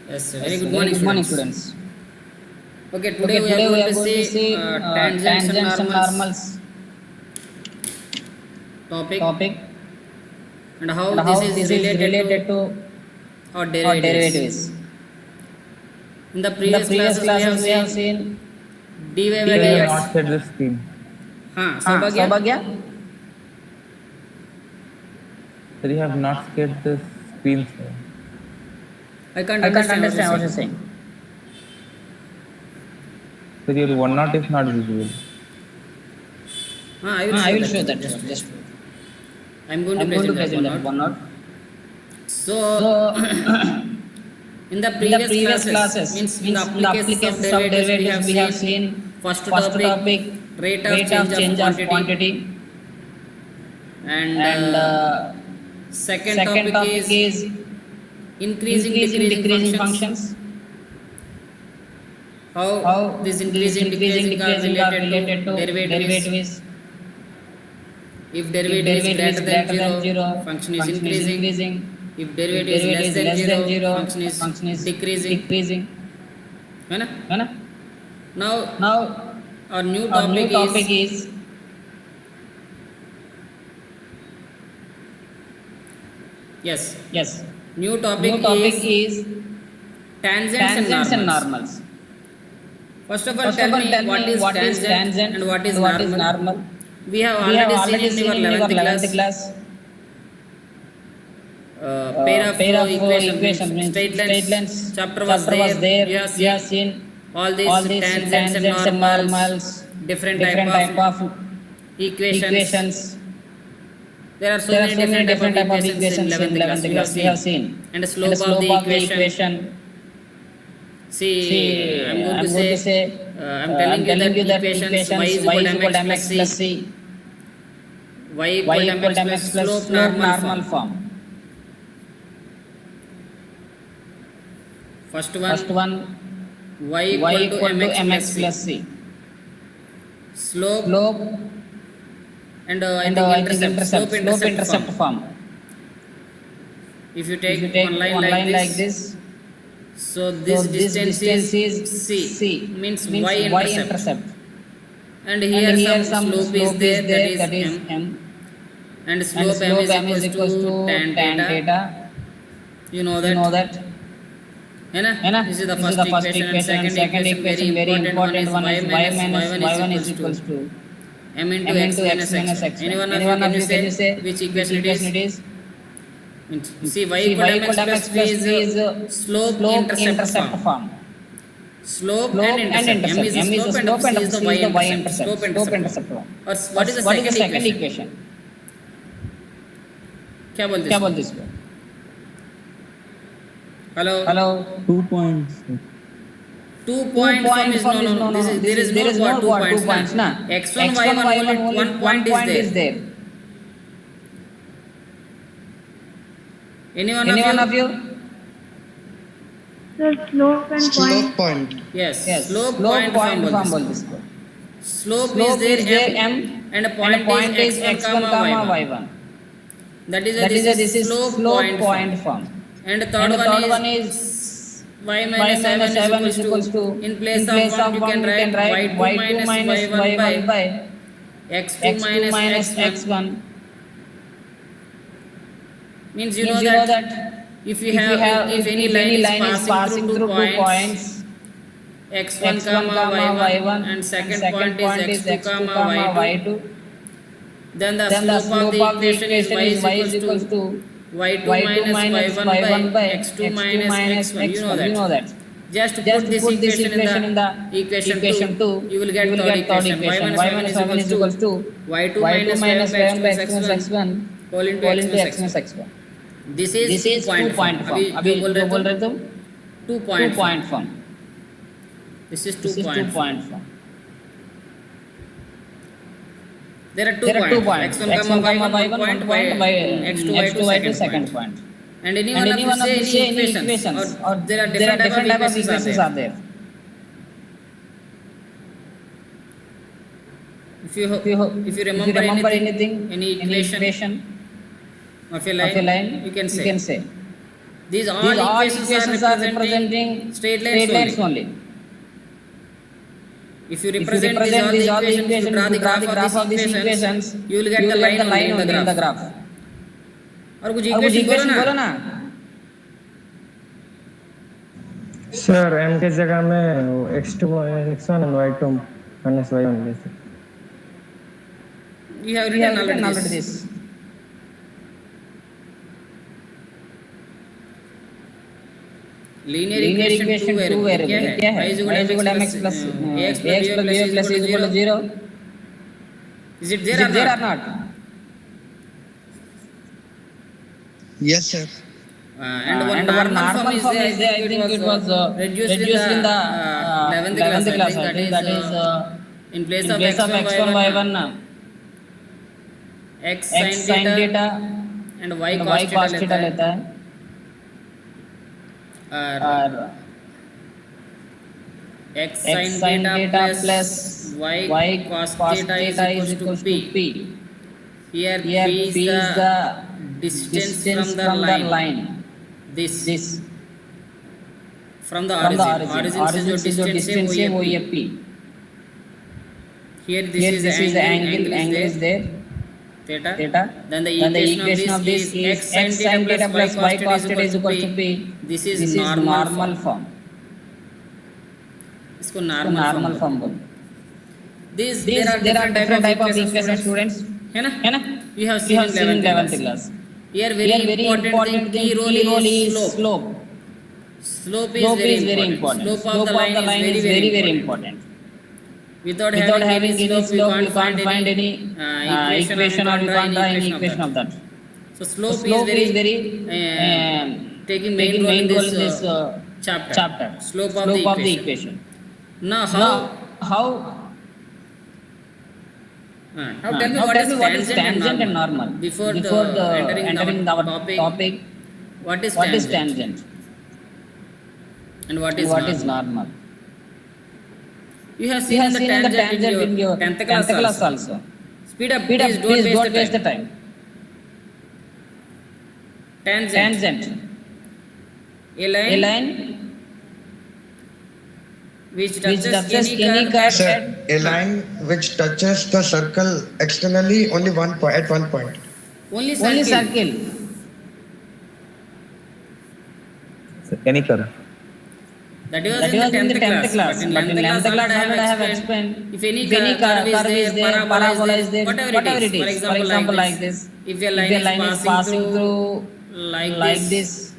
Yes, very Yes, good very morning, good morning, students. students. Okay, today Okay, we are today we going are to going to see see tangents and tangents and normals normals topic topic and how and this how is this is related to related to our our derivatives. derivatives. In the In the previous previous classes, we classes, have we have seen seen dy by dy Sir, you have by dx. not set the screen. Saubhagya? Saubhagya. Sir, you have not set the screen, sir. I can't I can't understand what you're understand what you're saying. saying. Sir, your one not is not visible. I will I show will that. show that. Just wait. Just wait. I'm going to I'm going to present that present one that out. one note. So, So, in the in the previous previous classes, classes, means in the in the applications of applications of derivatives, derivatives, we have seen first first topic topic rate rate of change of quantity, and and second second topic topic is is increasing increasing decreasing decreasing functions. functions. How How this this increasing increasing decreasing are decreasing are related to related to derivatives. derivatives. If If derivative is derivative is greater than greater than 0, zero, function is function is increasing. increasing. If If derivative is derivative less is than less than 0, zero, function is function is decreasing. decreasing. है ना? है ना? Now Now, our new our new topic topic is is yes. yes. New topic New topic is is tangents and tangents and normals. normals. First of all, First of all, tell what me is what is tangent tangent and what is and what is normal. normal. We have We have already seen already in your seen in your 11th 11th class class pair of pair of equations equations means means straight straight lines lines chapter was chapter was there. there. We have We have seen seen all these all these tangents and tangents and normals, normals, different type type of of equations. equations. There are so There are many so many different type different of type of equations in equations in 11th class 11th we have class we have seen. seen. And the And the slope of slope the of the equation. equation. See, I'm See, going to I'm going to say, say, I'm telling I'm you telling that you that equations y equations is y equal to is equal to mx plus mx plus c, c, y y equal to equal mx to plus mx plus slope slope normal normal form. form. First First one, one, y y equal to equal to mx plus mx c. plus c. Slope Slope and and I think intercept, slope intercept form. If you If you take one take line one like line like this, this, so so this this distance distance is is c, c, means means y y intercept. intercept. And And here here some some slope is slope is there, that there, is that is m. m, And and slope m slope is m is equals equals to to tan tan theta. theta. You know You that. know that. है ना? है ना? This is the This is first the first equation, and equation, and second second equation very equation very important one important is one y is y minus minus y1 is y1 is equals to equals to m into m x into minus x minus x1. x1. Any Any one one of of you you can you say which which equation it equation is? it is? See, y See, equal y to equal mx to plus mx v plus is v is slope slope intercept intercept form. form. Slope and Slope and intercept. M intercept. is the M is the slope and slope and c is the c y is the y intercept. intercept. Slope Slope intercept form. intercept form. Or what is the What is the second second equation? equation? क्या बोलते क्या इसको? बोलते इसको? Hello. Hello. 2 points. 2 point form is no. This is there is there no is no 2 what 2 points na. points na. x1 x1 y1 y1 only only 1 one point is point is there. there. Any one Any one of of you? you? Sir, slope and Slope point. point. Yes. Yes. Slope Slope point point form form बोलते बोलते इसको. इसको. Slope is there m and a and point point is is x1 x1 comma comma y1. y1. That is That this is a is this is slope slope point point form. form. And the And third the one third one is is y y minus minus 7 7 is equals to in in place place of of 1 1 you you can can write write y2 y2 minus minus y1 y1 by by x2 x2 minus minus x1. x1. Means you Means know you know that that if if any line any is line is passing through passing 2 through 2 points, points, x1 x1 comma comma y1 y1 and and second second point is point is x2 x2 comma comma y2, y2, then the then the slope of slope the of the equation is equation is y is equals to to y2 y2 minus minus y1 by y1 by x2 x2 minus minus x1. You know x1. You that. know that. Just Just put this equation in the equation 2, equation 2, you will you get will third get third equation. Y equation. minus Y y1 minus is y1 equals is to equals to y2 y2 minus y1 minus by y1 x2 by minus x minus x1 x1 whole whole into into x x minus minus x1. x1. This is This 2 is 2 point form. point अभी form. जो अभी बोल जो रहे बोल तुम रहे तुम 2 2 point form. point form. This is 2 This is 2 point form. point form. There are 2 There are 2 points. points. x1 x1 comma comma y1 y1 1 1 point, point by x2 x2 y2 y2 second second point. point. And any And one of any you one of say you any say any equations, or equations or there are there are different type of equations are there. If you If you remember anything, any any equation equation of a of a line, line, you can you say. can say. These all These all equations are representing straight lines only. If you represent these all the equations, if you draw the graph of these equations, you will get the line only in the graph. और कुछ और कुछ equation equation बोलो बोलो ना. ना. Sir m के जगह में x2 x1 and y2 minus y1 जैसे. You have We have written written already already this. this. Linear Linear equation equation two two variable variable क्या है? क्या है? y is equal y to is equal to mx mx plus plus ax ax plus plus b b plus is equal to 0. Is it Is there it there or or not? not? Yes, sir. And one normal form is there. I think it was reduced in the 11th class. I think that is in place of x1 y1 x x sin theta and y y cos theta लेता है. और और x x sin sin theta theta plus plus y cos theta is equals to p. Here Here p p is is the the distance from the line. This from the origin से जो distance है वो ये p. Here this is the angle is there. Theta. Then the equation of this is x sin theta plus y cos theta is equal to p. This is normal form. इसको normal form बोलते हैं. There are different type of equations, students. है ना? You have seen in 11th class. Here very important thing, key role is slope. Slope is very important. Slope of the line is very important. Without having any slope, you can't find any equation or you can't draw any equation of that. So slope is very taking main role in this chapter. Slope of the equation. Now how tell me what is tangent and normal. Before entering our topic, what is tangent? And what is normal? You have seen the tangent in your 10th class also. Speed up, please don't waste the time. Tangent. A line which touches any curve Sir, a line which touches the circle externally only at one point. only circle. So any curve. That was in the 10th class. But in 11th class, I have explained. If any curve is there, parabola is there, whatever it is. For example, like this. If a line is passing through like this,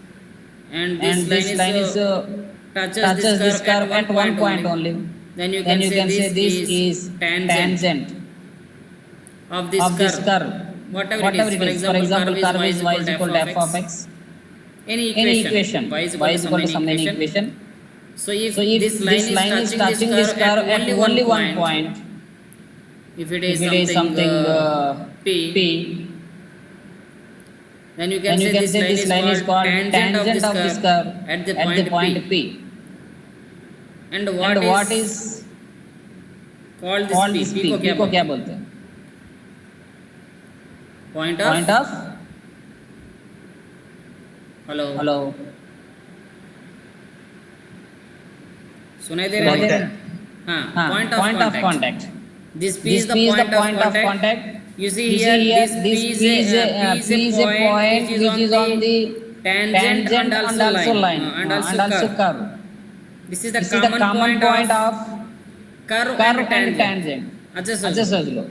and this line is touches this curve at one point only, then you can say this is tangent of this curve. Whatever it is. For example, curve is y is equal to f of x. Any equation. Y is equal to some equation. So if this line is touching this curve at only one point, if it is something p, then you can say this line is called tangent of this curve at the point p. And what is called this p? P को क्या बोलते हैं? Point of hello. सुनाई दे रहा है? हाँ. Point of contact. This P is the point of contact. You see here, this P is a point which is on the tangent and also line and also curve. This is the common point of curve and tangent. अच्छा समझ लो.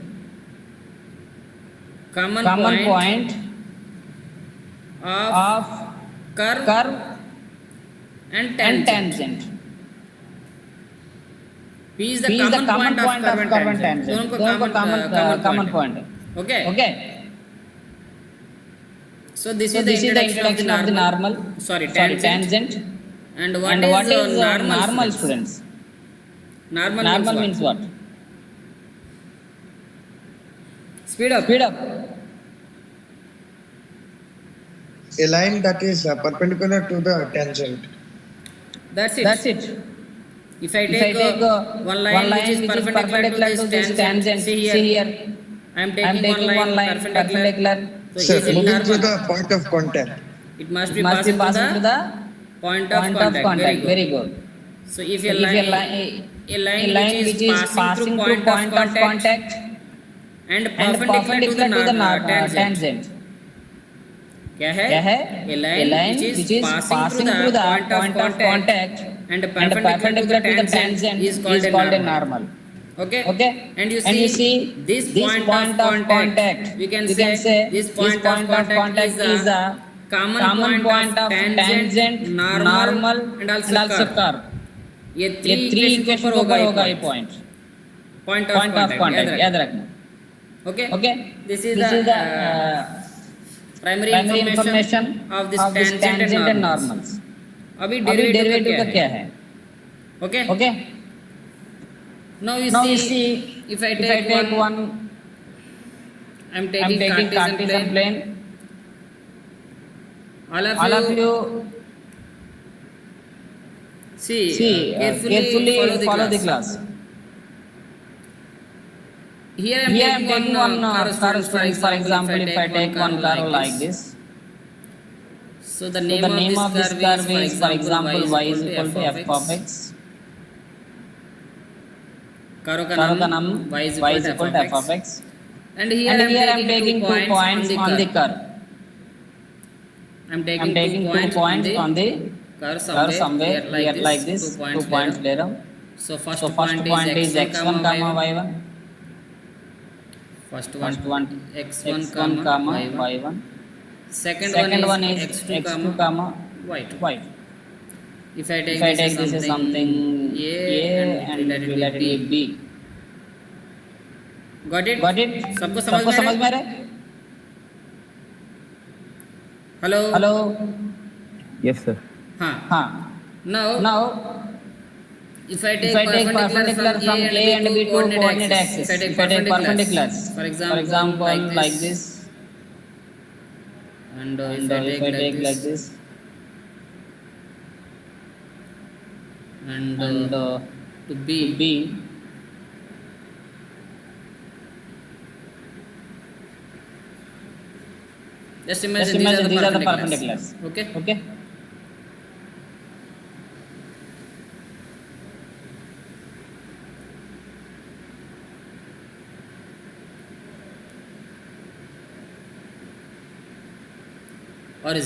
Common point of curve and tangent. P is the common point of curve and tangent. दोनों को common point है. Okay. So this is the introduction of the normal. Sorry, tangent. And what is normal, students? Normal means what? Speed up. A line that is perpendicular to the tangent. That's it. If I take one line which is perpendicular to this tangent, see here, I am taking one line perpendicular. So Sir, is it moving to normal? the point of contact. It must be It must be passing passing to to the the point of point of contact. contact. Very good. So if So a if line which is passing through point of contact and and perpendicular to the tangent. tangent. क्या है? क्या है? A A line line which is passing through the point of contact and perpendicular to the tangent is called a normal. Okay? Okay? And you And you see see this point point of contact, we can say this point of contact is a common point of tangent, normal and also curve. ये ये 3 equation के equation ऊपर के होगा ऊपर ये होगा ये point point point of contact याद कॉन्टैक्ट रखना okay okay this is this is the the primary primary information information of this of this tangent tangent and and normals normals अभी अभी डेरिवेटिव डेरिवेटिव का का क्या क्या है है okay okay now now you you see see if I if I take take one one I am I'm taking taking Cartesian Cartesian plane plane. all All of you see see carefully follow the class. here Here I I am am taking one curve curve students. students. For example, if I take one curve like this, so the so name the name of this curve is for example y is equal to f of x. Curve का नाम y is equal to f of x. And here I am taking 2 points on the curve. I am taking 2 points on the curve somewhere here like this. 2 points later. So first point is x1 comma y1. First one x1 comma y1. Second one is x2 comma y2. If I take this as something a and let it be b. Got it? सबको समझ में आ रहा है? Hello Yes, sir. हाँ now if I take perpendicular from a and b to coordinate axis, if I take perpendiculars, for example like this, and if I take like this, and to b, just imagine these are the perpendiculars. Okay.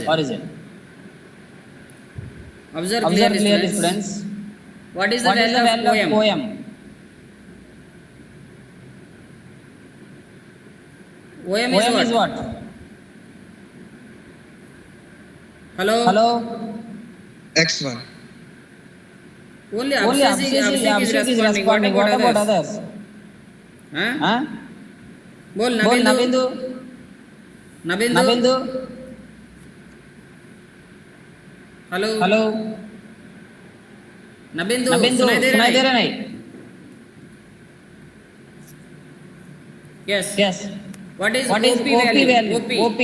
Origin. Observe clearly, students. What is the value of poem? OM is what? Hello? x1. Only Abhishek is responding. What about others? Huh? बोल Nabindu. Hello नबिंदु सुनाई दे रहा नहीं? Yes. What is What is OP OP value? value? OP.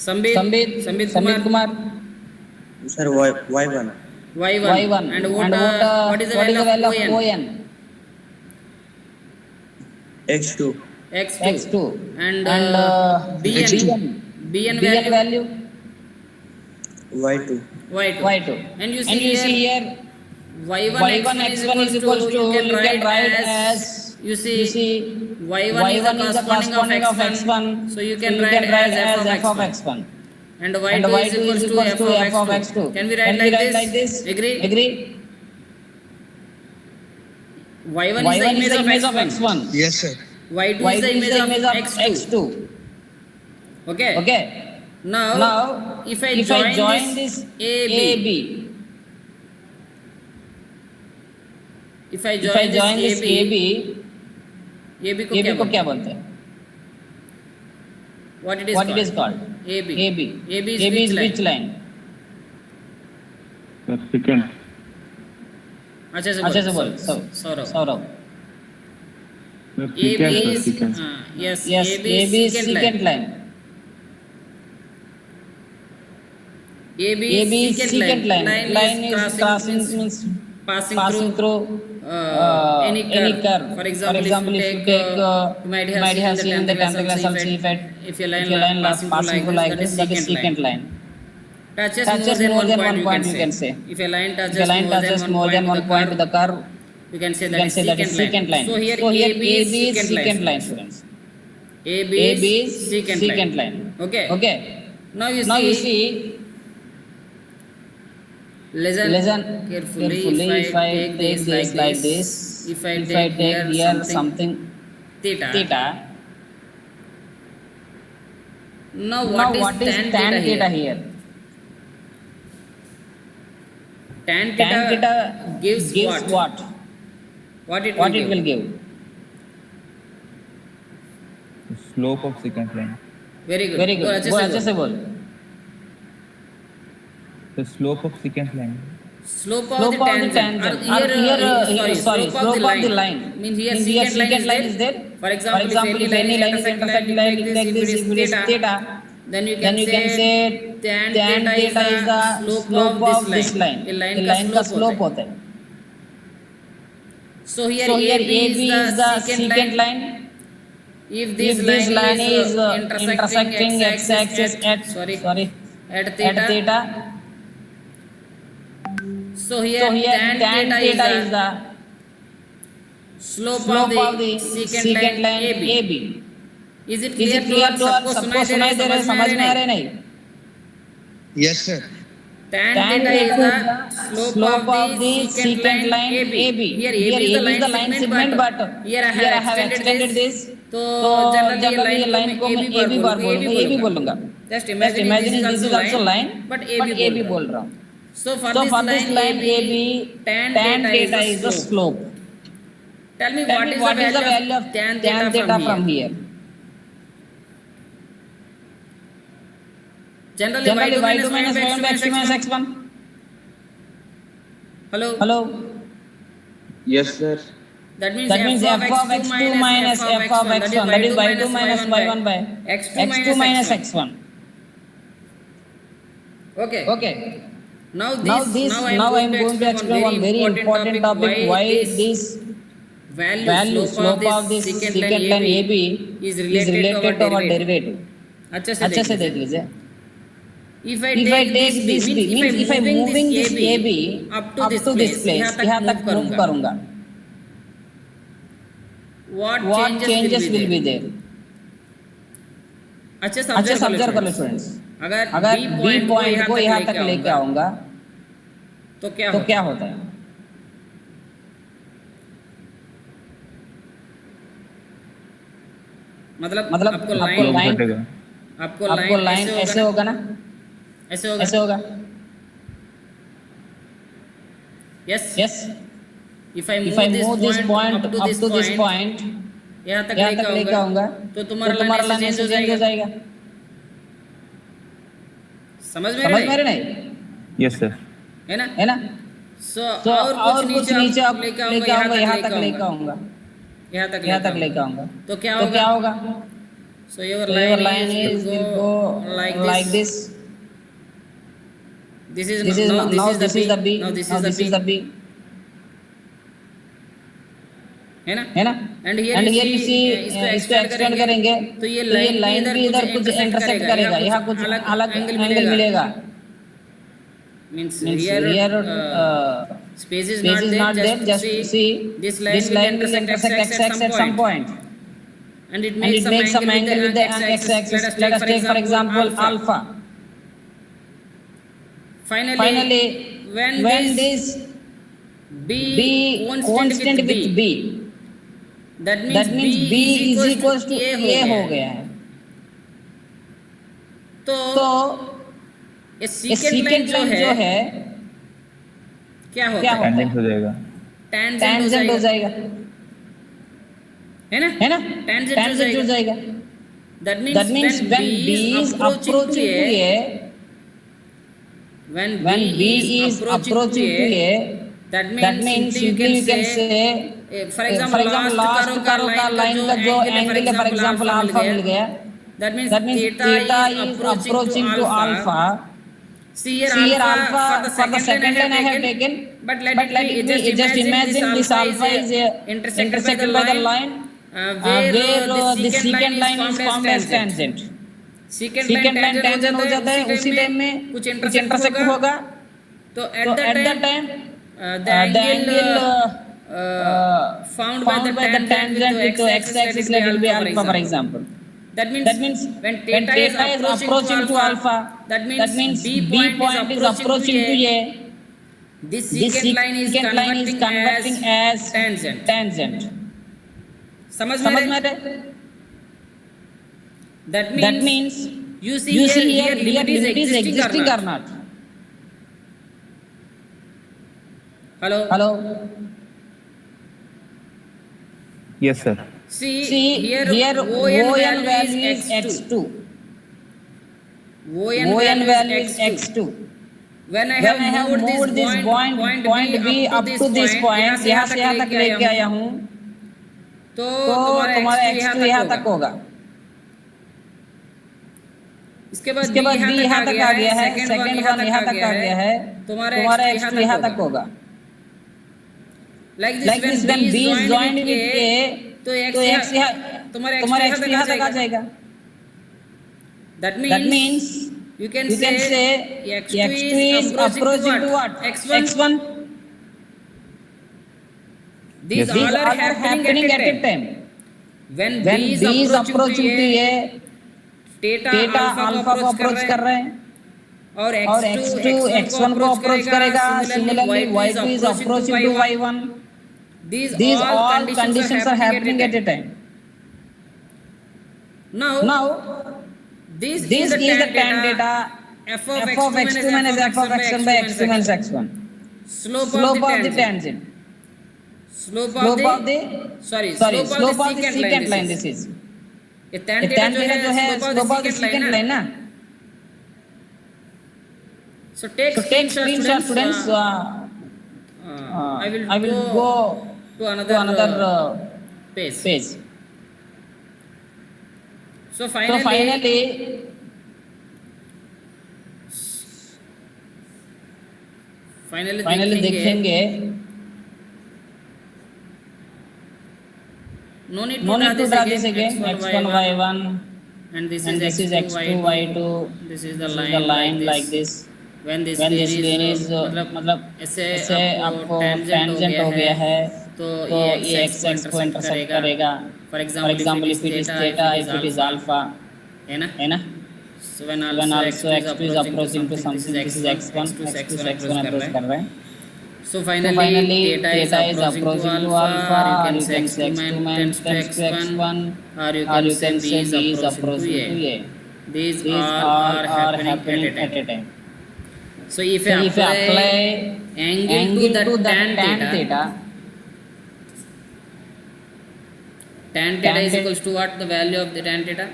Sambit Kumar Sir, Y1. Y1. And what is the value of ON? X2. X2. And BN value? Y2. Y2. And you see here Y1 X1 is equal to you can write as you see Y1 is the corresponding of X1, so you can write as f of X1. And Y2 is equal to f of X2. Can we write like this? Agree? Y1 is the image of X1. Yes, sir. Y2 is the image of X2. Okay? Now, if I join this AB, if I join this AB को क्या बोलते हैं? What it is called? AB is which line? Sir, second. अच्छा से बोल Saurabh Sir, AB second, sir, is second. yes AB is second line. AB is second line. Line is crossing means passing through any curve. For example, if you take you might have seen in the 10th class also, if a line passing through like this, that is secant line. Touches more than one point, you can say. If a line touches more than one point to the curve, you can say that is secant line. So here AB is secant line, students. AB is secant line. Okay. Now you see. Listen carefully. If I take this like this, if I take here something theta. Now what is tan theta here? Tan theta gives what? What it will give? The slope of secant line. Very good. Go अच्छे से बोल. The slope of secant line. Slope of the tangent. Slope of the line. Means here secant line is there. For example, if any line is intersecting like this, if it is theta, then you can say tan theta is the slope of this line. A line का slope होता है. So here AB is the secant line. If this line is intersecting x-axis at theta. So here tan theta is the slope of the secant line AB. Is it clear to all? सबको सुनाई दे रहा है, समझ में आ रहा है नहीं? Yes, sir. Tan theta is the slope of the secant line AB. Here AB is the line segment, but here I have extended this. तो generally line को मैं AB बार बोलूँगा, AB बोलूँगा. Just imagine this is also line, but AB बोल रहा हूँ. So for this line AB, tan theta is the slope. Tell me what is the value of tan theta from here? Generally y2 minus y1 by x2 minus x1. Hello. Yes, sir. That means f of x2 minus f of x1. That is y2 minus y1 by x2 minus x1. Okay. Now I am going to explain one very important topic. Why this value slope of this secant line AB is related to our derivative. अच्छे से देख लीजिए. If I take this B, means if I am moving this AB up to this place, यहाँ तक move करूँगा. What changes will be there? अच्छे से observe कर लो students. अगर B point को यहाँ तक लेके आऊँगा, तो क्या होता है? मतलब आपको लाइन ऐसे होगा ना? ऐसे होगा. Yes. If I move this point up to this point, यहाँ तक लेके आऊँगा, तो तुम्हारा लाइन ऐसे चेंज हो जाएगा. समझ में रहे नहीं? Yes, sir. है ना? So और कुछ नीचे आप लेके आऊँगा, यहाँ तक लेके आऊँगा. तो क्या होगा? So your line is will go like this. This is the B. Now this is the B. है ना? And here you see इसको एक्सटेंड करेंगे, तो ये लाइन भी इधर कुछ इंटरसेक्ट करेगा, यहाँ कुछ अलग एंगल मिलेगा. Means here space is not there. Just see this line will intersect at some point, and it makes some angle with the x-axis. Let us take for example alpha. Finally, when this B constant with B, that means B is equals to A हो गया है. तो ये secant line जो है क्या होता है? टेंजेंट हो जाएगा. टेंजेंट हो जाएगा. है ना? टेंजेंट हो जाएगा. That means when B is approaching to A, when B is approaching to A, that means simply you can say, for example last करो का लाइन का जो एंगल है, for example अल्फा मिल गया. That means theta is approaching to alpha. See here alpha for the second line I have taken, but let it be, just imagine this alpha is intersected by the line where the secant line is formed as tangent. secant line tangent हो जाता है, उसी time में कुछ intersect होगा, तो at that time the angle found by the tangent with the x-axis will be alpha, for example. That means when theta is approaching to alpha, that means B point is approaching to A. This secant line is converting as tangent. समझ में आ रहा है? That means you see here limit is existing or not? Hello. Yes, sir. See here ON value is x2. ON value is x2. When I have moved this point B up to this point, यहाँ से यहाँ तक लेके आया हूँ, तो तुम्हारा x2 यहाँ तक होगा. इसके बाद B यहाँ तक आ गया है, सेकंड वन यहाँ तक आ गया है, तुम्हारा x2 यहाँ तक होगा. Like this, when B is joined with A, तो x यहाँ तुम्हारा x2 यहाँ तक आ जाएगा. That means you can say x2 is approaching to what? x1. These all are happening at a time. When B is approaching to A, theta alpha को approach कर रहे हैं, और x2 x1 को approach करेगा. Similarly, y2 is approaching to y1. These all conditions are happening at a time. Now this is the tan theta f of x2 minus f of x1 by x2 minus x1. Slope of the tangent. Slope of the secant line. This is ये tan theta जो है slope of the secant line ना. So take screenshot, students. I will go to another page. So finally देखेंगे. No need to draw this again. x1 y1 and this is x2 y2. This is the line like this. When this plane is मतलब ऐसे आपको tangent हो गया है, तो ये x को इंटरसेक्ट करेगा. For example, if it is theta, if it is alpha, है ना? So when also x2 is approaching to something, this is x1 x1 approach कर रहे हैं. So finally theta is approaching to alpha, or you can say x2 tends to x1, or you can say B is approaching to A. These all are happening at a time. So if I apply angle to the tan theta, tan theta is equals to what? The value of the tan theta?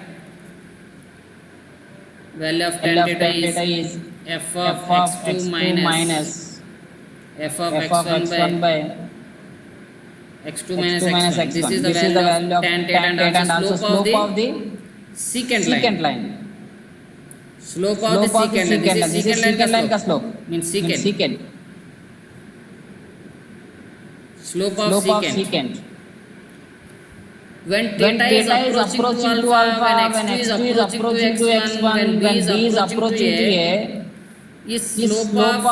Value of tan theta is f of x2 minus f of x1 by x2 minus x1. This is the value of tan theta and also slope of the secant line. Slope of the secant line. This is secant line का slope. Means secant. Slope of secant. When theta is approaching to alpha, when x2 is approaching to x1, when B is approaching to A, is slope of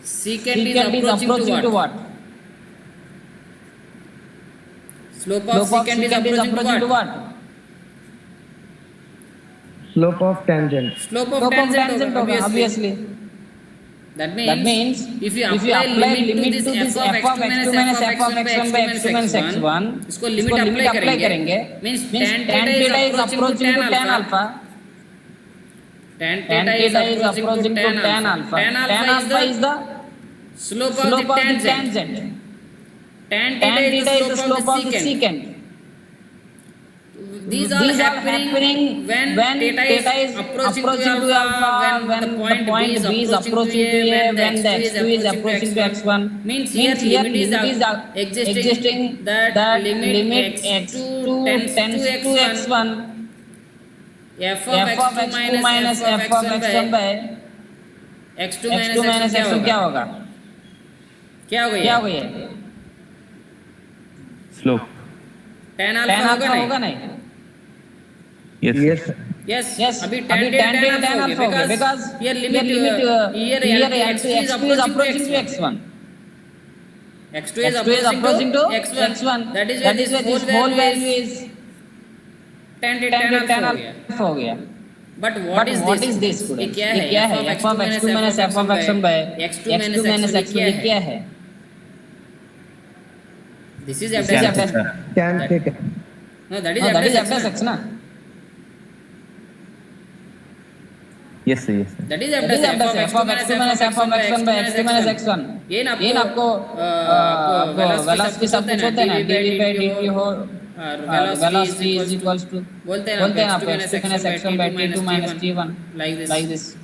secant is approaching to what? Slope of secant is approaching to what? Slope of tangent. Slope of tangent obviously. That means if you apply limit to this f of x2 minus f of x1 by x2 minus x1, इसको limit apply करेंगे. Means tan theta is approaching to tan alpha. Tan theta is approaching to tan alpha. Tan alpha is the slope of the tangent. Tan theta is the slope of the secant. These are happening when theta is approaching to alpha, when the point B is approaching to A, when the x2 is approaching to x1. Means here limit is existing that limit x2 tends to x1. f of x2 minus f of x1 by x2 minus x1 क्या होगा? क्या होगा? क्या होगा ये? Slope. tan alpha होगा नहीं? Yes. Yes. Yes. अभी tan alpha हो गया because here limit here x2 is approaching to x1. x2 is approaching to x1. That is why this whole value is tan alpha हो गया. But what is this? ये क्या है? f of x2 minus f of x1 by x2 minus x1 क्या है? This is f dash x. Tan theta. No, that is f dash x ना. Yes, sir. Yes, sir. That is f dash f of x2 minus f of x1 by x2 minus x1. ये ना आपको velocity सब कुछ होता है ना, dv by dt हो velocity is equals to बोलते हैं आपको x2 minus x1 by t2 minus t1 like this.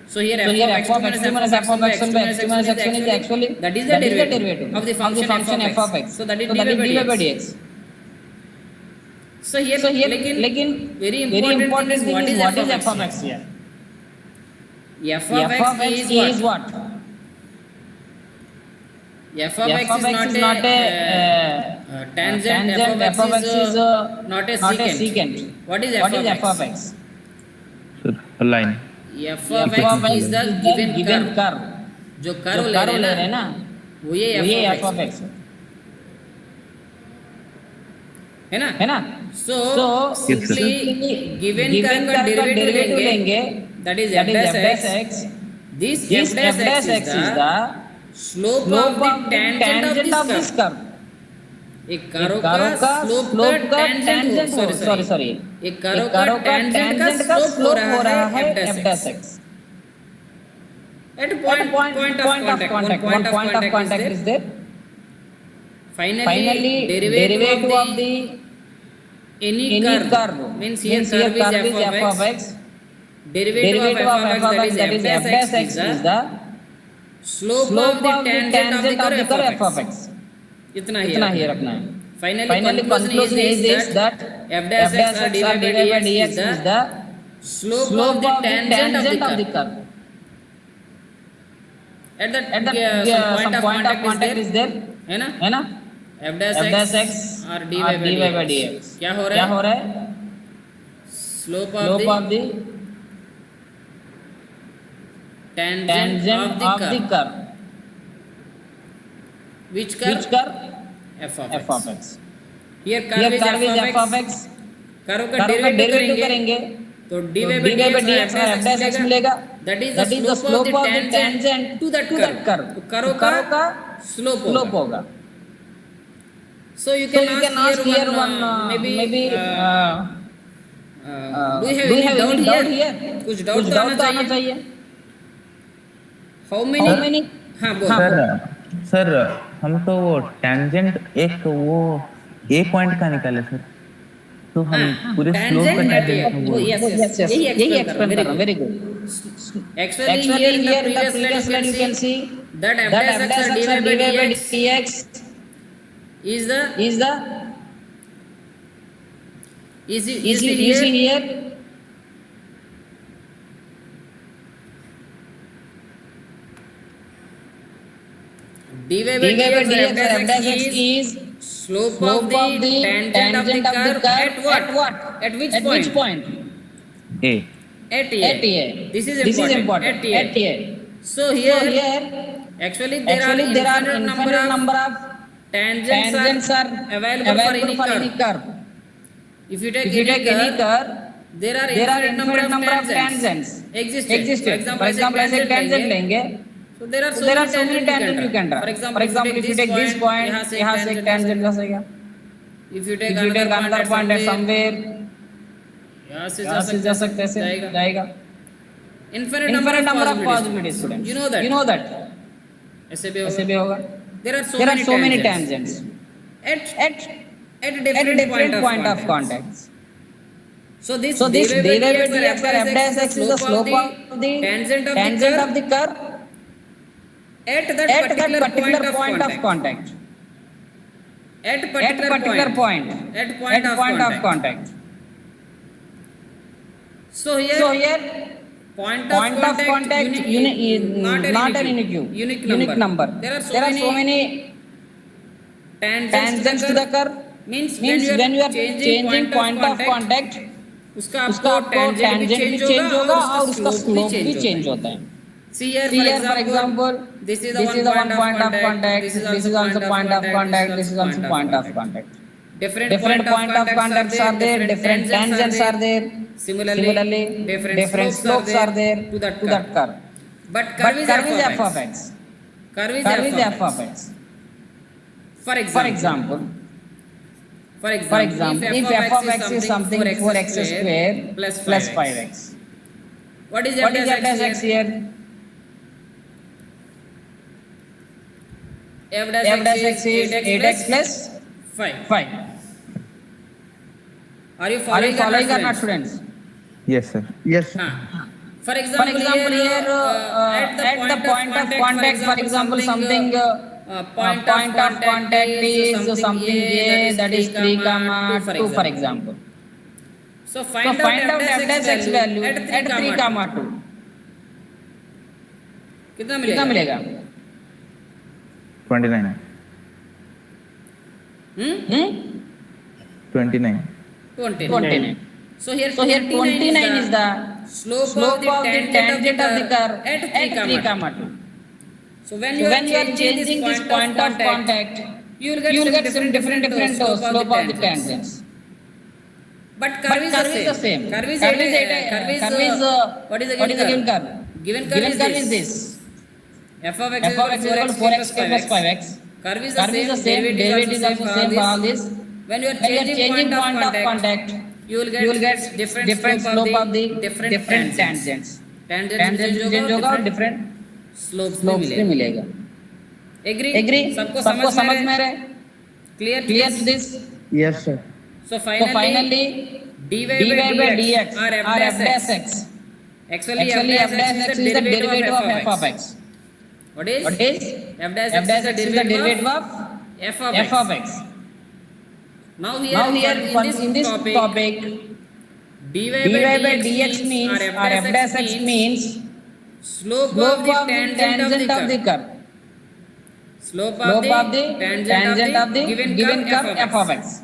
So here f of x2 minus f of x1 by x2 minus x1 is actually that is the derivative of the function f of x. So that is dv by dx. So here लेकिन very important is what is f of x here? f of x is what? f of x is not a tangent. f of x is not a secant. What is f of x? Sir, a line. f of x is the given curve. जो curve ले रहे हैं ना वो ये f of x है ना. So simply given curve का derivative लेंगे that is f dash x. This f dash x is the slope of the tangent of this curve. एक कर्व का स्लोप का टेंजेंट सॉरी एक कर्व का tangent का स्लोप हो रहा है f dash x at point of contact is there. Finally derivative of the any curve means here curve is f of x. Derivative of f of x that is f dash x is the slope of the tangent of the curve f of x. इतना ही रखना है. Finally conclusion is this that f dash x or dy by dx is the slope of the tangent of the curve. At some point of contact is there है ना f dash x or dy by dx क्या हो रहा है? Slope of the tangent of the curve. Which curve? f of x. Here curve is f of x. Curve का derivative करेंगे तो dy by dx और f dash x मिलेगा. That is the slope of the tangent to that curve. तो curve का slope होगा. So you can ask here one maybe do you have any doubt here? कुछ doubt तो आना चाहिए. How many? हाँ बोल. सर हम तो वो टेंजेंट एक वो ए पॉइंट का निकाले सर, तो हम पूरे स्लोप का टेंजेंट यही एक्सप्लेन कर रहा हूं. Very good. Actually here in the previous slide you can see that f dash x or dy by dx is the easy here. dy by dx or f dash x is slope of the tangent of the curve at what? At which point? A. At A. This is important. At A. So here actually there are infinite number of tangents are available for any curve. If you take any curve, there are infinite number of tangents existing. For example, ऐसे tangent लेंगे, so there are so many tangents you can draw. For example, if you take this point, यहाँ से एक tangent बसेगा. If you take another point at somewhere, यहाँ से जा सकते हैं, जाएगा. Infinite number of possibilities, students. You know that. ऐसे भी होगा. There are so many tangents at different point of contacts. So this dy by dx or f dash x is the slope of the tangent of the curve at that particular point of contact. At particular point of contact. So here point of contact not an unique number. There are so many tangents to the curve. Means when you are changing point of contact, उसका उसका आपको आपको tangent भी change होगा और उसका slope slope भी change होता है. See here, For example, this is this is the one point of contact, this this is also point of contact, this is also point of contact. Different Point of contacts are there, different tangents are there. Similarly, different slopes are there to that curve. But But curve is curve is f f of of x. x. Curve Curve is is f of x. For example, if f of x is something 4x square plus plus 5x. 5x. What is What is f dash x here? F F dash x is 8x plus 5. 5. Are you Are following, you following or not, students? Yes, sir. Yes, sir. For example, here, at the point of contact, for example, something point of contact is something a, that is 3 comma 2, for example. So So find out f dash x value at 3 comma 2. कितना कितना मिलेगा? मिलेगा? 29. Hmm? 29. 29. So here 29 is the slope of the tangent of the curve at 3 comma 2. So when you are changing this point of contact, you will get some different slope of the tangents. But curve is the same. Curve is what is the given curve? Given curve is this. F of x is equal to 4x square plus 5x. Curve is the same. Derivative is also same for all this. When you are changing point of contact, you will get different slope of the different tangents. Tangents change होगा और different slopes भी मिलेगा. Agree? सबको समझ में रहे? Clear To this? Yes, sir. So So finally, dy by dx or or f dash x. Actually, Actually, f dash x is the derivative of f of x. What is? What is? F dash F dash x is the derivative of f of x. Now Now here in this topic, dy by dx means or f dash x means slope of the tangent of the curve. Slope of the tangent of the given curve f of x.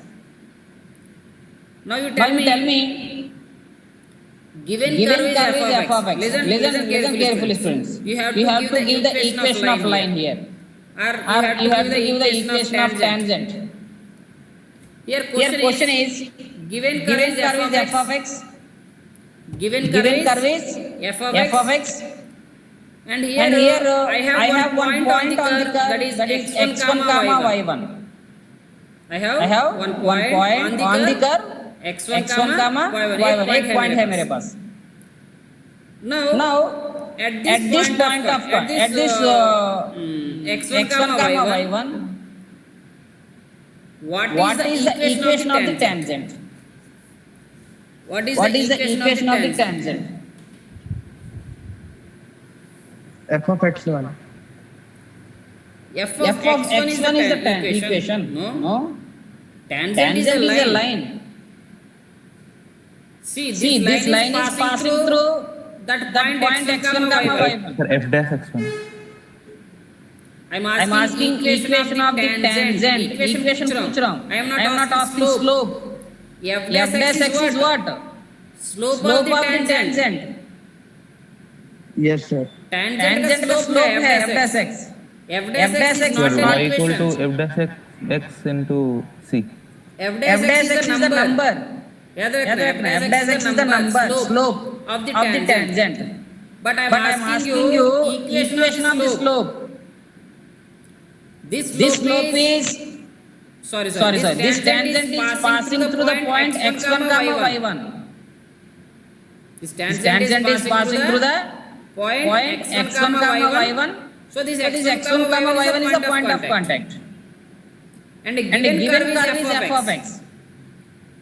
Now you tell me given curve is f of x. Listen carefully, students. You have to give the equation of line here. Or You have to give the equation of tangent. Here Question is given curve is f of x. Given curve is f of x. And here I have one point on the curve that is x1 comma y1. I have one point on the curve x1 comma y1. एक point है मेरे पास. Now at this point of at this x1 comma y1, what is the equation of the tangent? What is the equation of the tangent? F of x1. F of x1 is the equation. No. Tangent is a line. See, this line is passing through that point x1 comma y1. Sir, f dash x1. I'm asking equation of the tangent. Equation पूछ रहा हूँ. I am not asking slope. F dash x is what? Slope of the tangent. Yes, sir. Tangent का slope है f dash x. F dash x is Sir, not y an equal to equation. f dash x into c. F dash x is the number. याद रखना f dash x is the number. Slope of the tangent. But I am asking you equation of the slope. This slope is sorry. This tangent is passing through the point x1 comma y1. This tangent is passing through the point x1 comma y1. So this x1 comma y1 is the point of contact. And a given curve is f of x.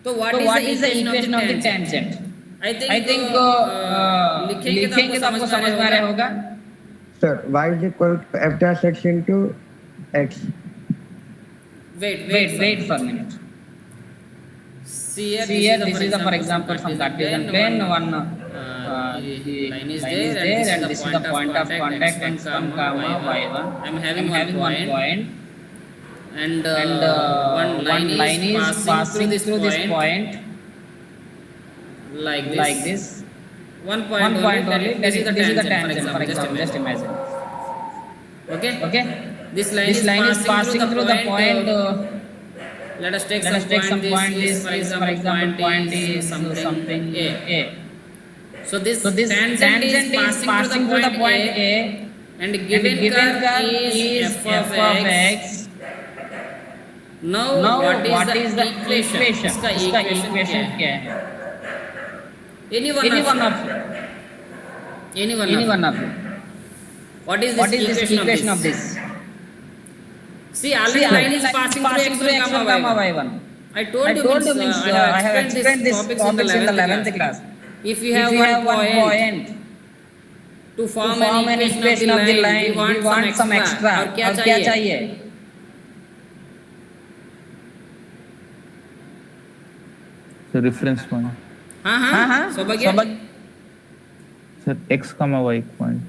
So what is the equation of the tangent? I think लिखेंगे तो आपको समझ में आ रहा होगा. Sir, y is equal to f dash x into x. Wait for a minute. See here, This is for example some Cartesian plane, one the line is there and this is the point of contact x1 comma y1. I'm having one point and one line is passing through this point like this. One point only. This is the tangent, for example. Just imagine. Okay. This line is passing through the point. Let us take some point. This, for example, point is something A. So this tangent is passing through the point A, and given curve is f of x. Now what is the equation? इसका equation क्या है? Any one of you. What is this equation of this? See, already line is passing through x1 comma y1. I told you I have explained this topics in the 11th class. If you have one point to form an equation of the line, we want some extra. और क्या चाहिए? So reference point. हाँ सौभाग्य Sir, x comma y point.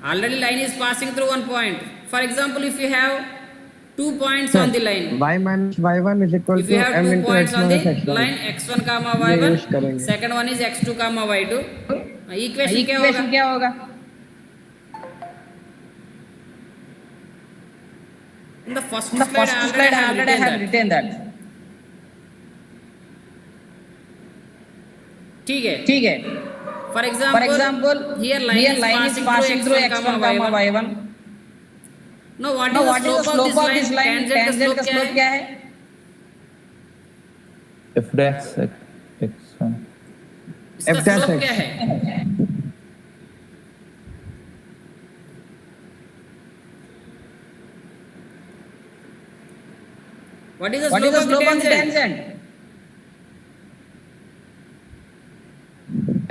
Already line is passing through one point. For example, if you have 2 points on the line, y minus y1 is equal if to you have m 2 into points x on the minus x1. line x1 comma ये use y1, करेंगे। second one is x2 comma y2, equation क्या होगा? In the first slide I already have written that. ठीक है. For example, here line is passing through x1 comma y1. Now what is the slope of this line? Tangent का slope क्या है? f dash x1. इसका slope क्या है? What is the slope of the tangent?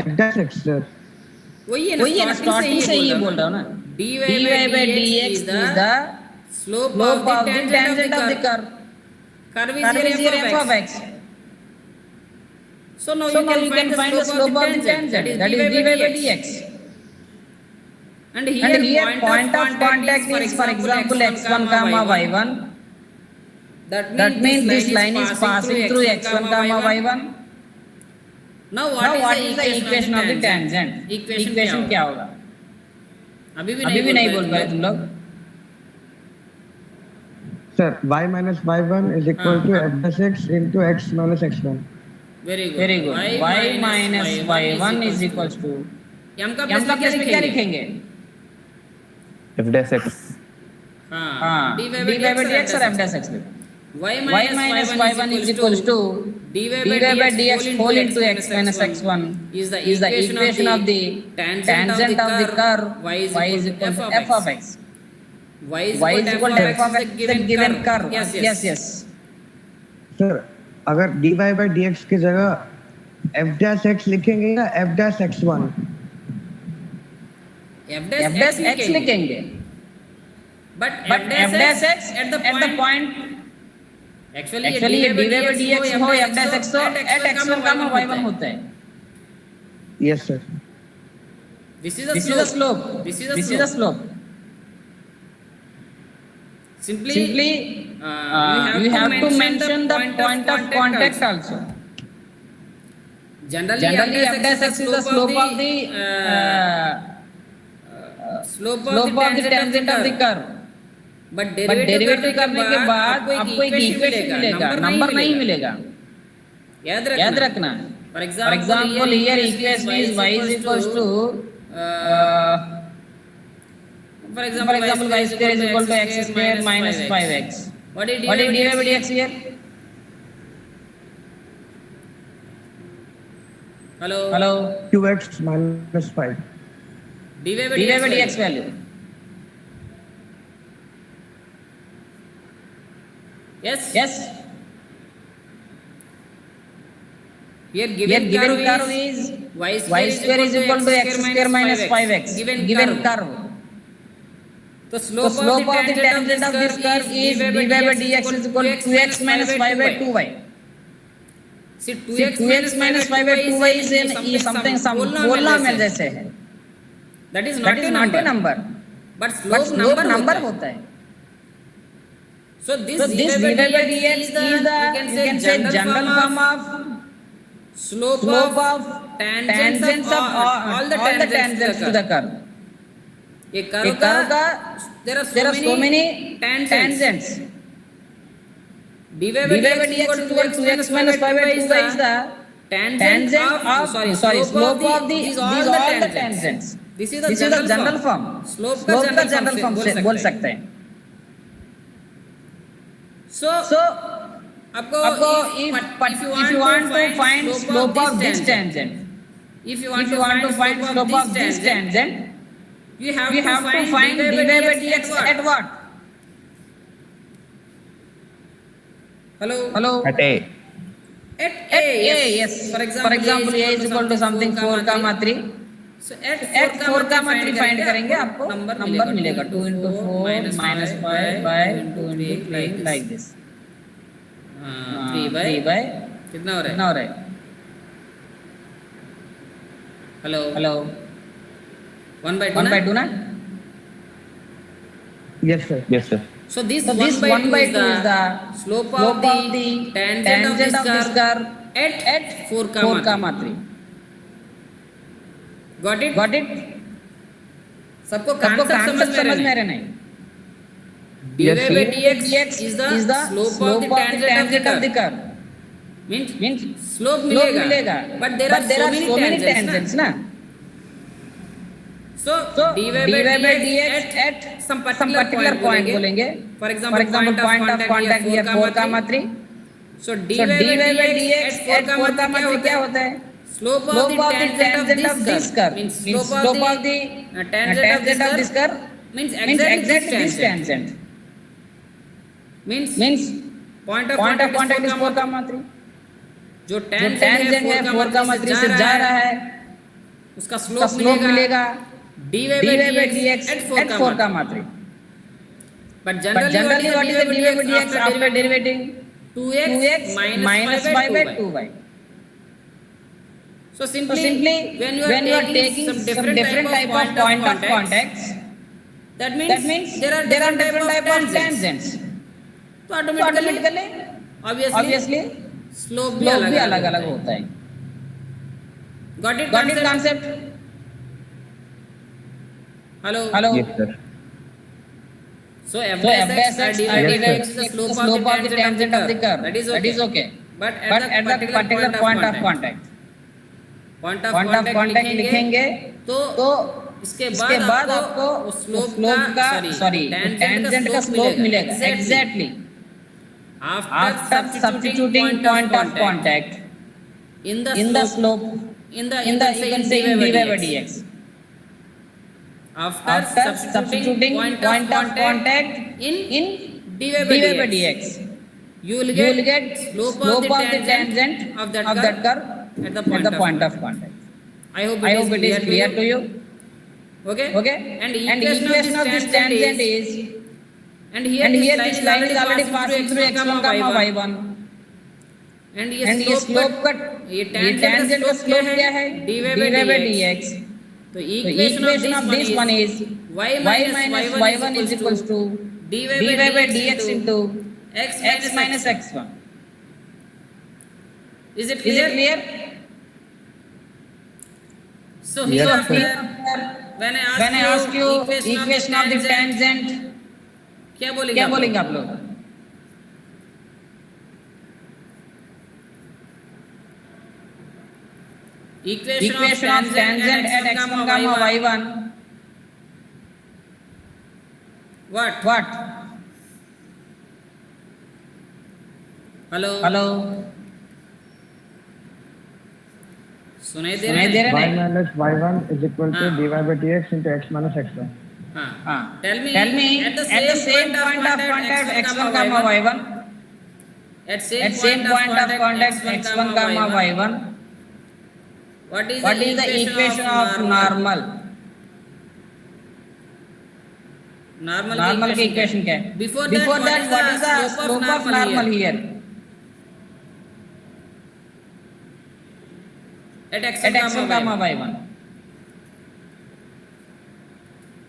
f dash x sir. वही है ना, starting से ही बोल रहा हूँ ना. dy by dx is the slope of the tangent of the curve. Curve is here f of x. So now you can find the slope of the tangent, that is dy by dx. And here point of contact is, for example, x1 comma y1. That means this line is passing through x1 comma y1. Now what is the equation of the tangent? Equation क्या होगा? अभी भी नहीं बोल पाए तुम लोग. Sir, y minus y1 is equal to f dash x into x minus x1. Very good. y minus y1 is equals to m का प्लेस में क्या लिखेंगे? f dash x. हाँ, dy by dx और f dash x. y minus y1 is equals to dy by dx whole into x minus x1 is the equation of the tangent of the curve y is equal to f of x. Y is equal to f of x the given curve. Yes. Sir, अगर dy by dx की जगह f dash x लिखेंगे या f dash x1? f dash x लिखेंगे. But f dash x at the point actually dy by dx हो f dash x तो at x1 comma y1 होता है. Yes sir. This is the slope. Simply you have to mention the point of contact also. Generally f dash x is the slope of the tangent of the curve. But derivative करने के बाद आपको एक equation मिलेगा, number नहीं मिलेगा. याद रखना. For example, here equation is y is equals to for example y square is equal to x square minus 5x. What is dy by dx here? Hello. 2x minus 5. dy by dx value. Yes. Here given curve is y square is equal to x square minus 5x. Given curve. So slope of the tangent of this curve is dy by dx is equal to 2x minus 5 by 2y. See, See, 2x minus 5 by 2y is in something some polynomial जैसे है. That is That is not a number. But But slope slope number number होता है. होता है. So this So this dy by dx dx is the you can say general form of slope of tangents of all the tangents to the curve. ये A curve curve का का there there are so many tangents. dy by dy by dx dx equal to equal to 2x minus 5 by 2y is the tangent of slope of these all the tangents. This is This is the general form. slope Slope का का general form से बोल सकते हैं. So So आपको आपको if you want to find slope of this tangent, if you if you want to find slope of this tangent, you have we have to find dy by dx at what? Hello. at A. At At A, yes. For example, A is equal to something 4 comma 3. So At 4 comma 3 find करेंगे आपको number मिलेगा 2 into 4 minus 5 by 2 into 3 like this. 3 by कितना हो कितना हो रहा है? Hello. 1 by 1 by 2 ना? Yes, sir. Yes, sir. So this So this 1 by 2 is the slope slope of the tangent of this curve at 4 4 comma 3. Got it? सबको सबको concept concept समझ में रहे रहे नहीं. dy Yes, sir. by dx is the slope of the tangent of the curve. Means slope मिलेगा. But there are so many tangents ना. So dy by dx at some particular point बोलेंगे. For example, point of contact here 4 comma 3. So dy by dx at 4 comma 3 क्या होता है? Slope of the tangent of this curve means slope of the tangent of this curve means exactly this tangent. Means point of contact is 4 comma 3. जो tangent है 4 comma 3 से जा रहा है उसका slope मिलेगा dy by dx at 4 comma 3. But generally what is the dy by dx after derivating? 2x minus 5 by 2y. So simply when you are taking some different type of point of contacts, that means there are different type of tangents. तो automatically obviously slope भी अलग अलग होता है. Got it concept? Hello. Yes, sir. So f dash x is the slope of the tangent of the curve. That is okay. But at the particular point of contact. Point of contact लिखेंगे तो इसके बाद आपको slope का tangent का slope मिलेगा. Exactly. After substituting point of contact in the slope in the you can say in dy by dx. After substituting point of contact in dy by dx, you will get slope of the tangent of that curve at the point of contact. I hope it is clear to you. Okay. And equation of this tangent is, and here this line is already passing through x1 comma y1. And ये slope का ये tangent का slope क्या है? dy by dx. तो equation of this one is y minus y1 is equals to dy by dx into x minus x1. Is it clear? So here when I ask you equation of the tangent, क्या बोलेंगे आप लोग? Equation of tangent at x1 comma y1. What? Hello. सुनाई दे रहा y है? minus y1 is equal to dy by dx into x minus x1. Tell me at the same point of contact x1 comma y1. At same point of contact x1 comma y1. What is the equation of normal? Normal की equation क्या है? Before that, what is the slope of normal here? at x at x1 comma y1.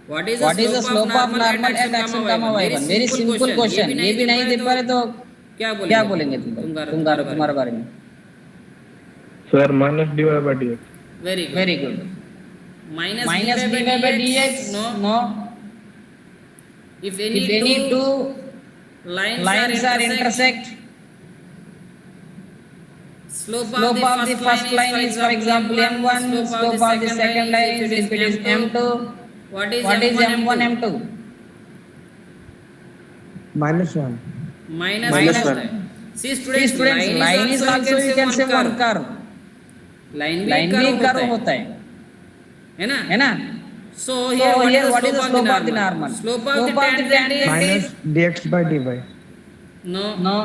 What is What is the slope of normal at x1 comma y1? Very simple question. ये भी नहीं दे पा रहे तो क्या बोलेंगे तुम्हारे बारे में? Sir minus dy by dx. Very good. Minus dy by dx. No. If any two lines are intersect, slope of the first line is, for example, m1. Slope of the second line is, if it is m2. What is m1 m2? -1. Minus 1. See students, line is also you can say one curve. line भी curve होता है ना? So here what is the slope of the normal? Slope of the tangent Minus dx by dy. no.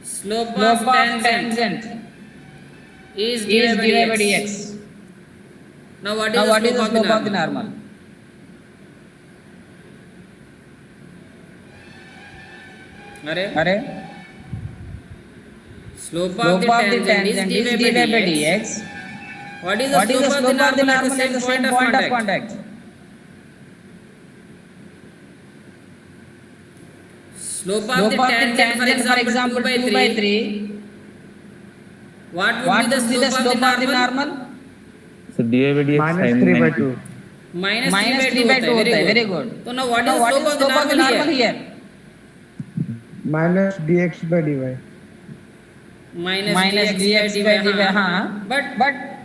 Slope of tangent is dy by dx. Now what is the slope of the normal? अरे Slope of the tangent is dy by dx. What is the slope of the normal at the same point of contact? Slope of the tangent, for example, 2 by 3. What would be the slope of the normal? So dy by dx Minus 3 by 2. Minus 3 by 2 होता है. Very good. So now what is the slope of the normal here? Minus dx by dy. Minus dx by dy. हाँ. But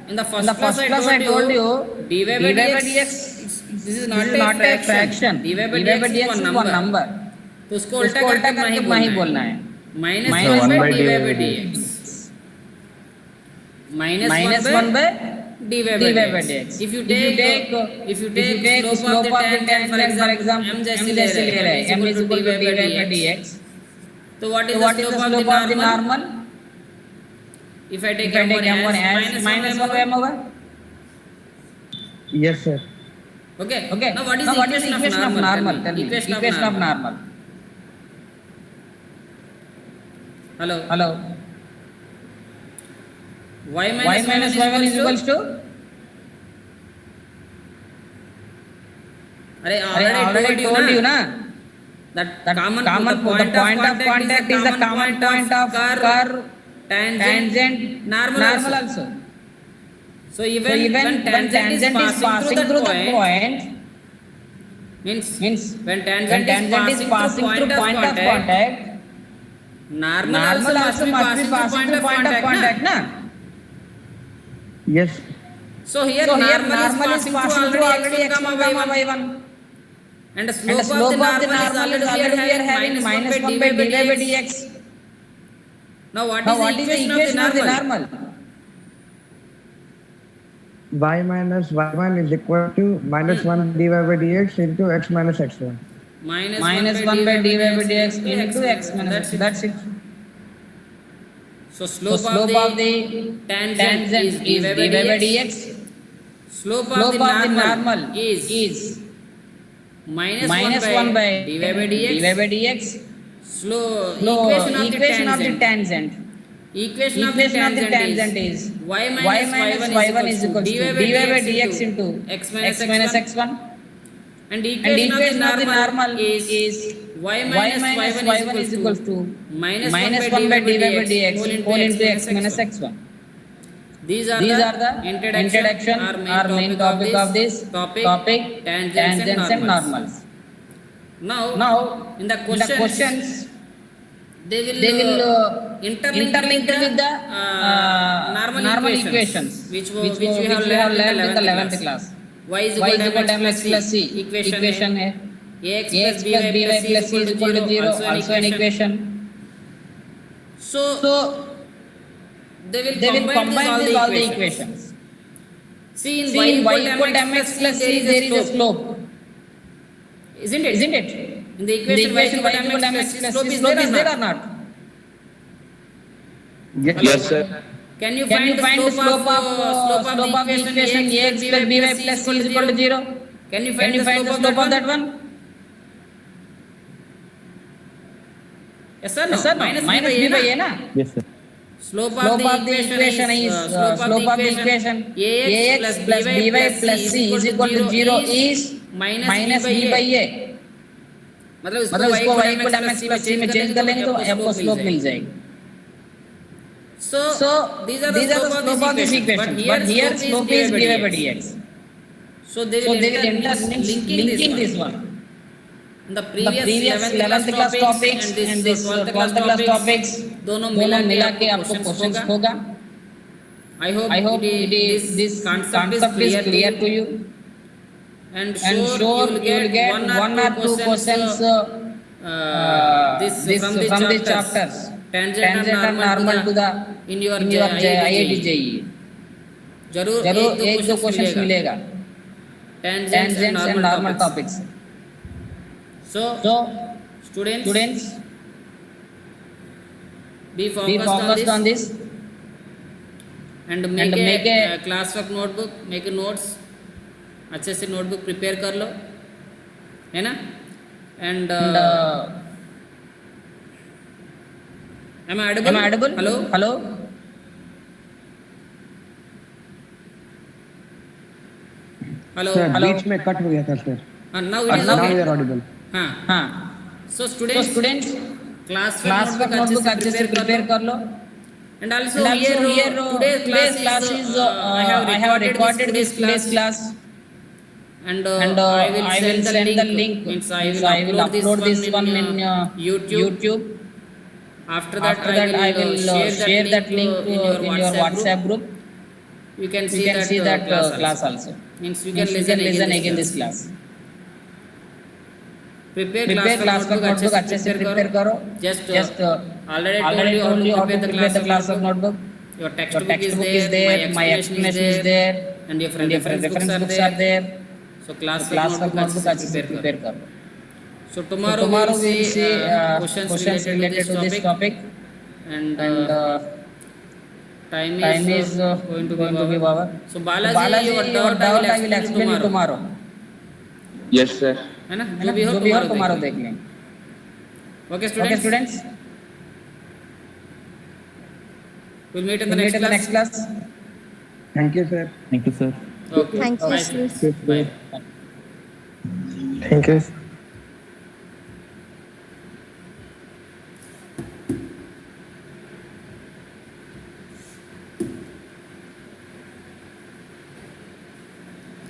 in the first class I told you dy by dx. This is not a fraction. dy by dx is one number. तो उसको उल्टा करके नहीं बोलना है. Minus 1 by dy by dx. Minus 1 by dy by dx. If you take slope of the tangent, for example, m जैसे ले रहे हैं, m is equal to dy by dx. So what is the slope of the normal? If I take m1 as minus 1 m होगा. Yes sir. Okay. Now what is the equation of normal? Tell me. Equation of normal. Hello. Y minus y1 is equals to? I already told you na. That common the point of contact is the common point of curve, tangent, normal also. So even when tangent is passing through the point, means when tangent is passing through point of contact, normal also must be passing through point of contact, na? Yes. So here normal is passing through already x1 comma y1. And the slope of the normal is already we are having minus 1 by dy by dx. Now what is the equation of the normal? Y minus y1 is equal to minus 1 dy by dx into x minus x1. Minus 1 by dy by dx into x minus. That's it. So slope of the tangent is dy by dx. Slope of the normal is minus 1 by dy by dx. Equation of the tangent. Equation of the tangent is y minus y1 is equal to dy by dx into x minus x1. And equation of the normal is y minus y1 is equal to minus 1 by dy by dx whole into x minus x1. These are the introduction or main topic of this topic, tangents and normals. Now in the questions they will interlink with the normal equations which we have learned in the 11th class. Y is equal to mx plus c equation है. Ax plus by plus c is equal to 0 also an equation. So they will combine these all the equations. See in y equal to mx plus c there is a slope. Isn't it? In the equation y equal to mx plus c slope is there or not? Yes, sir. Can you find the slope of the equation ax plus by plus c is equal to 0? Can you find the slope of that one? Yes sir, no. Minus b by a na? Yes sir. Slope Slope of the equation is slope of the equation ax plus by plus c is equal to 0 is minus b by a. मतलब मतलब इसको y को mx mx plus c में change कर लेंगे तो f को slope मिल जाएगी. So these are the slope of this equation, but here slope is dy by dx. So they will enter linking this one. The previous 11th class topics and this 12th class topics दोनों मिला के आपको questions होगा. I hope this concept is clear to you. And sure you will get one or two questions from these chapters. Tangent and normal to the in your IIT JEE. जरूर एक दो questions मिलेगा. Tangents and normal topics. So students be focused on this and make a classwork notebook, make a notes, अच्छे से notebook prepare कर लो, है ना? And am I audible? Hello. Sir बीच में कट हो गया था sir. Now it is okay. Now you are audible. हाँ. So students class work अच्छे से prepare कर लो. And also here today's class is I have recorded this class. And I will send the link. Means I will upload this one in YouTube. After that I will share that link in your WhatsApp group. You can see that class also. Means you can listen again this class. Prepare class notebook अच्छे से prepare करो. Just already told you how to prepare the class notebook. Your textbook is there. My explanation is there. And your reference books are there. So class notebook अच्छे से prepare करो. So tomorrow we will see questions related to this topic. And time is going to be over. So Balaji, your doubt I will explain you tomorrow. Yes, sir. है ना? जो भी हो tomorrow देख लेंगे. Okay students. We'll meet in the next class. Thank you sir. Thank you, sir. Okay. Thank you, Bye. sir. Bye. Thank you.